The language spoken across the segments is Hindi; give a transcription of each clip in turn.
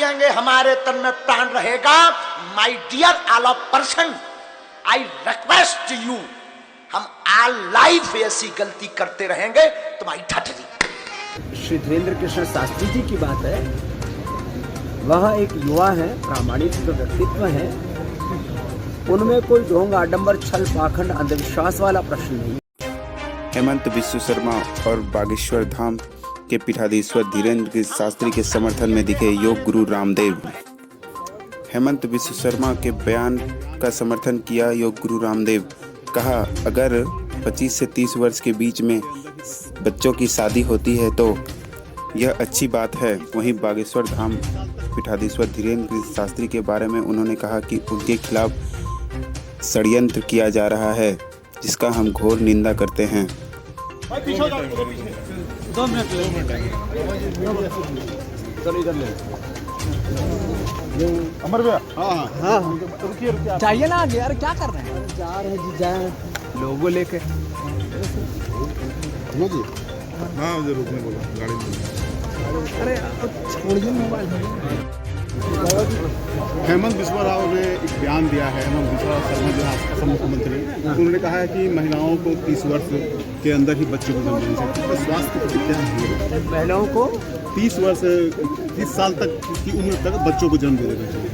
जिएंगे, हमारे तन में प्राण रहेगा। My dear all of person, I request you, हम ऑल लाइफ ऐसी गलती करते रहेंगे, तुम्हारी ठठरी। श्री धीरेन्द्र कृष्ण शास्त्री जी की बात है। वह एक युवा है, प्रामाणिक व्यक्तित्व है, उनमें कोई ढोंग, आडंबर, छल, पाखंड, अंधविश्वास वाला प्रश्न नहीं। हेमंत बिस्व शर्मा और बागेश्वर धाम के पीठाधीश्वर धीरेन्द्र शास्त्री के समर्थन में दिखे योग गुरु रामदेव। हेमंत बिस्व शर्मा के बयान का समर्थन किया योग गुरु रामदेव। कहा, अगर 25 से 30 वर्ष के बीच में बच्चों की शादी होती है तो यह अच्छी बात है। वहीं बागेश्वर धाम पीठाधीश्वर धीरेन्द्र शास्त्री के बारे में उन्होंने कहा कि उनके खिलाफ षड्यंत्र किया जा रहा है, जिसका हम घोर निंदा करते हैं। अमर भैया, हाँ रुकिए चाहिए ना आगे यार, क्या कर रहे हैं? जा रहे हैं जी, जाए लोगों लेके। जी हाँ, मुझे रुकने बोला, गाड़ी में। अरे छोड़िए मोबाइल। हेमंत बिस्वा राव ने एक बयान दिया है। हेमंत बिस्वा शर्मा जो असम मुख्यमंत्री, उन्होंने कहा है कि महिलाओं को 30 वर्ष के अंदर ही बच्चे को जन्म देनी चाहिए। स्वास्थ्य की क्या है? महिलाओं को 30 साल तक की उम्र तक बच्चों को जन्म दे देना चाहिए।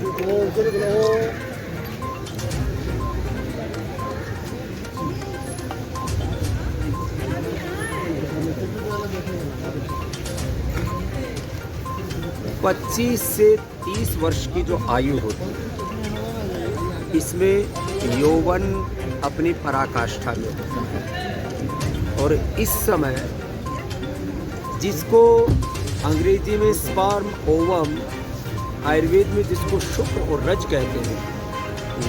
25 से 30 वर्ष की जो आयु होती है, इसमें यौवन अपनी पराकाष्ठा में होता है। और इस समय जिसको अंग्रेजी में स्पर्म, ओवम, आयुर्वेद में जिसको शुक्र और रज कहते हैं,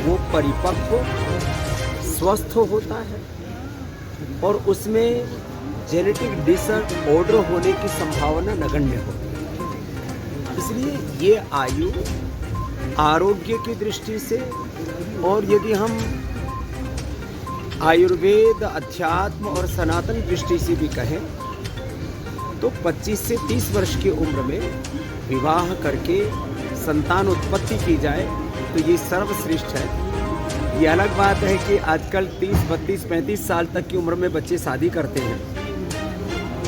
वो परिपक्व स्वस्थ होता है और उसमें जेनेटिक डिसऑर्डर होने की संभावना नगण्य होती है। इसलिए ये आयु आरोग्य की दृष्टि से, और यदि हम आयुर्वेद, अध्यात्म और सनातन दृष्टि से भी कहें तो 25 से 30 वर्ष की उम्र में विवाह करके संतान उत्पत्ति की जाए तो ये सर्वश्रेष्ठ है। ये अलग बात है कि आजकल 30, 32, 35 साल तक की उम्र में बच्चे शादी करते हैं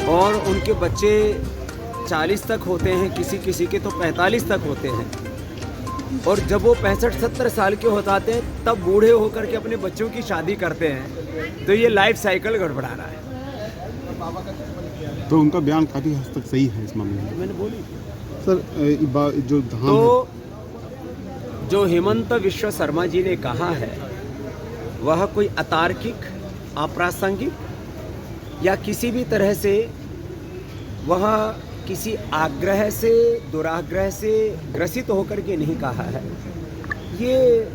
और उनके बच्चे 40 तक होते हैं, किसी किसी के तो 45 तक होते हैं। और जब वो 65-70 साल के हो जाते हैं तब बूढ़े होकर के अपने बच्चों की शादी करते हैं। तो ये लाइफ साइकिल गड़बड़ा रहा है। तो उनका बयान काफ़ी हद तक सही है इस मामले में। मैंने बोली सर, जो धाम तो जो हेमंत बिस्वा शर्मा जी ने कहा है वह कोई अतार्किक, अप्रासंगिक या किसी भी तरह से वह किसी आग्रह से, दुराग्रह से ग्रसित होकर के नहीं कहा है। ये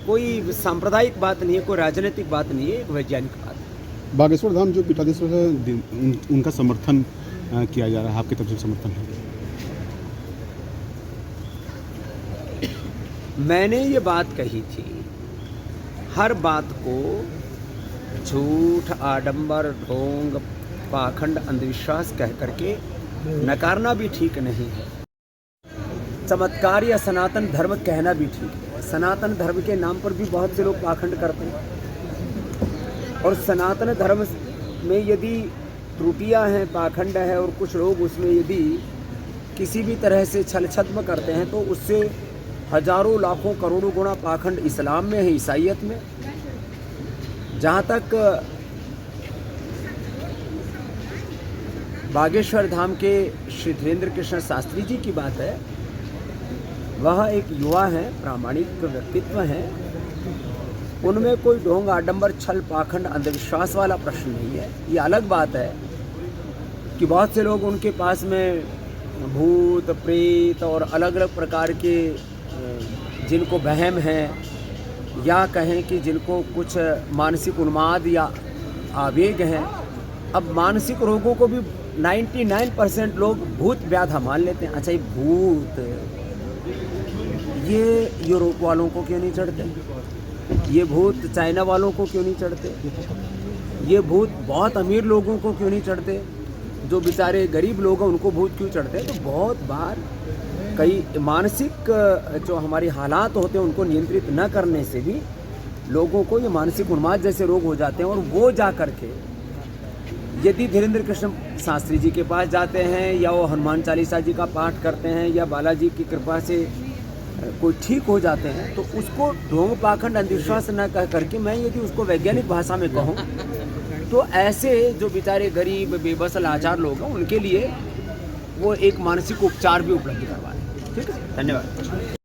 कोई सांप्रदायिक बात नहीं है, कोई राजनीतिक बात नहीं है, एक वैज्ञानिक बात है। बागेश्वर धाम जो पीठाधीश्वर है, उनका समर्थन किया जा रहा है, आपकी तरफ से समर्थन है? मैंने ये बात कही थी, हर बात को झूठ, आडंबर, ढोंग, पाखंड, अंधविश्वास कह करके नकारना भी ठीक नहीं है। चमत्कार या सनातन धर्म कहना भी ठीक है। सनातन धर्म के नाम पर भी बहुत से लोग पाखंड करते हैं और सनातन धर्म में यदि त्रुटियां हैं, पाखंड है और कुछ लोग उसमें यदि किसी भी तरह से छल छद्म करते हैं तो उससे हजारों, लाखों, करोड़ों गुना पाखंड इस्लाम में है, ईसाइयत में। जहाँ तक बागेश्वर धाम के श्री धीरेन्द्र कृष्ण शास्त्री जी की बात है, वह एक युवा है, प्रामाणिक व्यक्तित्व है, उनमें कोई ढोंग, आडंबर, छल, पाखंड, अंधविश्वास वाला प्रश्न नहीं है। ये अलग बात है कि बहुत से लोग उनके पास में भूत, प्रेत और अलग अलग प्रकार के जिनको वहम है या कहें कि जिनको कुछ मानसिक उन्माद या आवेग हैं। अब मानसिक रोगों को भी 99% लोग भूत व्याधा मान लेते हैं। अच्छा, ये भूत, ये यूरोप वालों को क्यों नहीं चढ़ते? ये भूत चाइना वालों को क्यों नहीं चढ़ते? ये भूत बहुत अमीर लोगों को क्यों नहीं चढ़ते? जो बेचारे गरीब लोग हैं उनको भूत क्यों चढ़ते हैं? तो बहुत बार कई मानसिक जो हमारे हालात होते हैं उनको नियंत्रित न करने से भी लोगों को ये मानसिक उन्माद जैसे रोग हो जाते हैं। और वो जा कर के यदि धीरेन्द्र कृष्ण शास्त्री जी के पास जाते हैं या वो हनुमान चालीसा जी का पाठ करते हैं या बालाजी की कृपा से कोई ठीक हो जाते हैं, तो उसको ढोंग पाखंड अंधविश्वास न कह करके मैं यदि उसको वैज्ञानिक भाषा में कहूँ तो ऐसे जो बेचारे गरीब बेबस लाचार लोग हैं उनके लिए वो एक मानसिक उपचार भी उपलब्ध करवा रहे हैं। ठीक है, धन्यवाद।